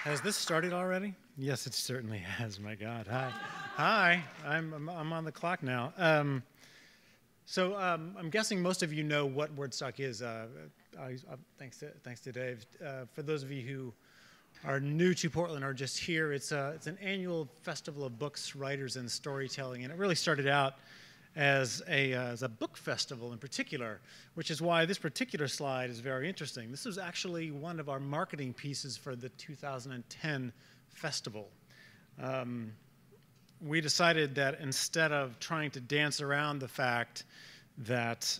Has this started already? Yes, it certainly has. My God. Hi. Hi. I'm on the clock now. I'm guessing most of you know what Wordstock is. Thanks to Dave. For those of you who are new to Portland or just here, it's an annual festival of books, writers, and storytelling, and it really started out as a book festival in particular, which is why this particular slide is very interesting. This was actually one of our marketing pieces for the 2010 festival. We decided that instead of trying to dance around the fact that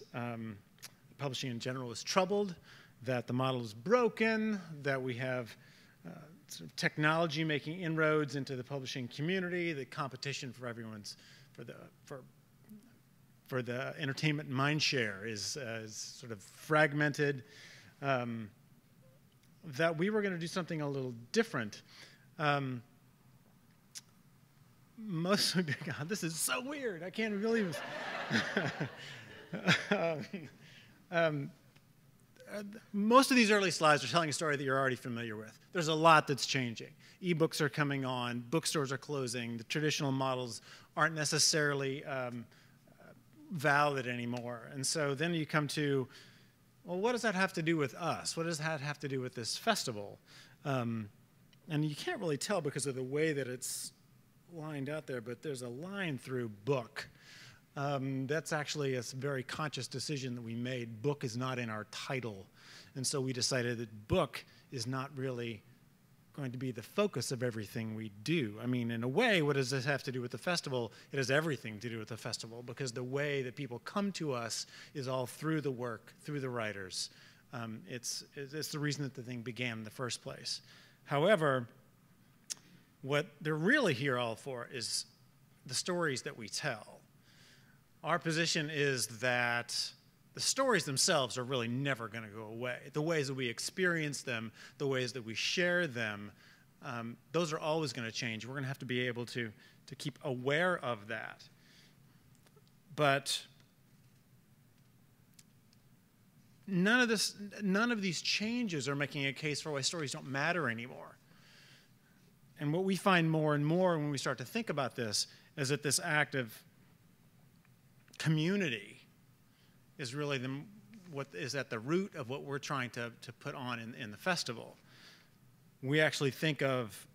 publishing in general is troubled, that the model is broken, that we have sort of technology making inroads into the publishing community, the competition for the entertainment mind share is sort of fragmented, that we were going to do something a little different. God, this is so weird. I can't believe this. Most of these early slides are telling a story that you're already familiar with. There's a lot that's changing. E-books are coming on. Bookstores are closing. The traditional models aren't necessarily valid anymore. And so then you come to, well, what does that have to do with us? What does that have to do with this festival? And you can't really tell because of the way that it's lined out there, but there's a line through book. That's actually a very conscious decision that we made. Book is not in our title. And so we decided that book is not really going to be the focus of everything we do. I mean, in a way, what does this have to do with the festival? It has everything to do with the festival, because the way that people come to us is all through the work, through the writers. It's the reason that the thing began in the first place. However, what they're really here all for is the stories that we tell. Our position is that the stories themselves are really never going to go away. The ways that we experience them, the ways that we share them, those are always going to change. We're going to have to be able to keep aware of that. But none of these changes are making a case for why stories don't matter anymore. And what we find more and more when we start to think about this is that this act of community is really what is at the root of what we're trying to put on in the festival. We actually think of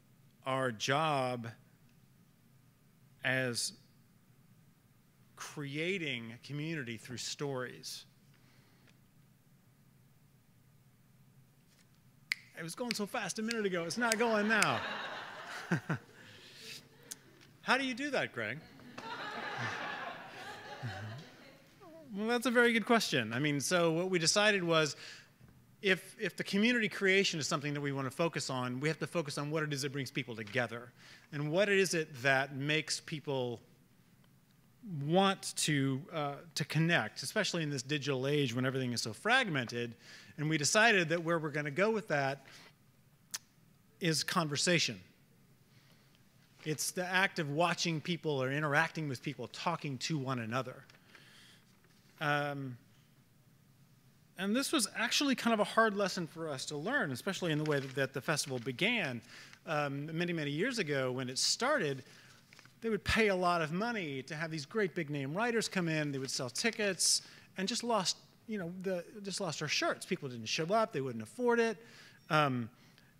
our job as creating a community through stories. It was going so fast a minute ago, it's not going now. How do you do that, Greg? Well, that's a very good question. I mean, so what we decided was if the community creation is something that we want to focus on, we have to focus on what it is that brings people together and what is it that makes people want to connect, especially in this digital age when everything is so fragmented. And we decided that where we're going to go with that is conversation. It's the act of watching people or interacting with people, talking to one another. And this was actually kind of a hard lesson for us to learn, especially in the way that the festival began. Many, many years ago when it started, they would pay a lot of money to have these great big name writers come in. They would sell tickets and just lost our shirts. People didn't show up. They wouldn't afford it. And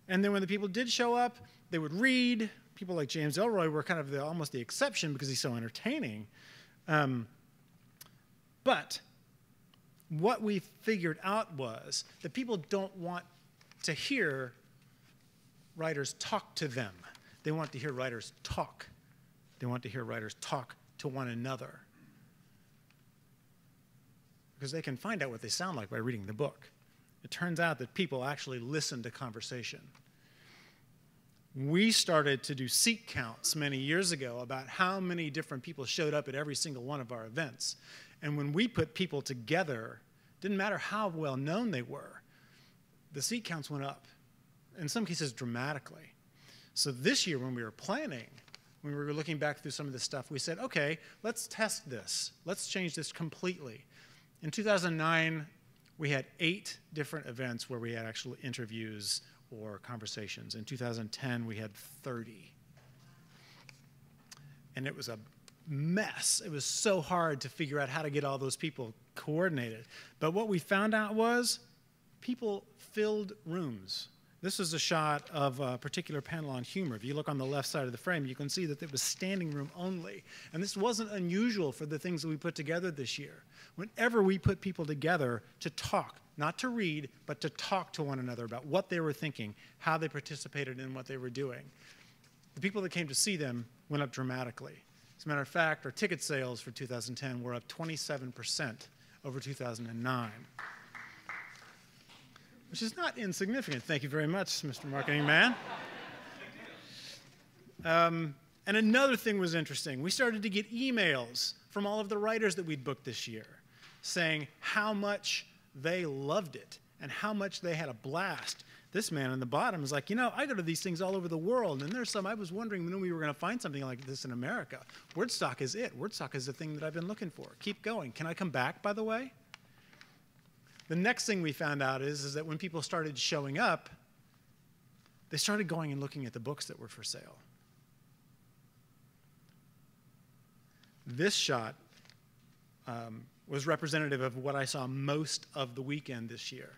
then when the people did show up, they would read. People like James Ellroy were kind of almost the exception because he's so entertaining. But what we figured out was that people don't want to hear writers talk to them. They want to hear writers talk. They want to hear writers talk to one another. Because they can find out what they sound like by reading the book. It turns out that people actually listen to conversation. We started to do seat counts many years ago about how many different people showed up at every single one of our events. And when we put people together, it didn't matter how well known they were, the seat counts went up, in some cases dramatically. So this year when we were planning, when we were looking back through some of this stuff, we said, okay, let's test this. Let's change this completely. In 2009, we had 8 different events where we had actual interviews or conversations. In 2010, we had 30. And it was a mess. It was so hard to figure out how to get all those people coordinated. But what we found out was people filled rooms. This is a shot of a particular panel on humor. If you look on the left side of the frame, you can see that it was standing room only. And this wasn't unusual for the things that we put together this year. Whenever we put people together to talk, not to read, but to talk to one another about what they were thinking, how they participated in what they were doing, the people that came to see them went up dramatically. As a matter of fact, our ticket sales for 2010 were up 27% over 2009. Which is not insignificant. Thank you very much, Mr. Marketing Man. And another thing was interesting. We started to get emails from all of the writers that we'd booked this year saying how much they loved it and how much they had a blast. This man on the bottom is like, you know, I go to these things all over the world, and there's some, I was wondering when we were going to find something like this in America. Wordstock is it. Wordstock is the thing that I've been looking for. Keep going. Can I come back, by the way? The next thing we found out is that when people started showing up, they started going and looking at the books that were for sale. This shot was representative of what I saw most of the weekend this year.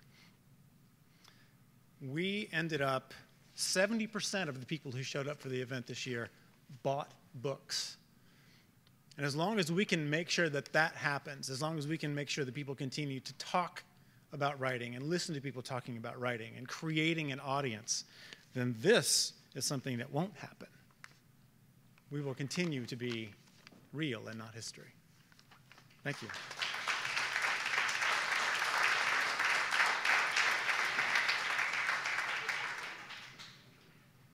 We ended up, 70% of the people who showed up for the event this year bought books. And as long as we can make sure that that happens, as long as we can make sure that people continue to talk about writing and listen to people talking about writing and creating an audience, then this is something that won't happen. We will continue to be real and not history. Thank you.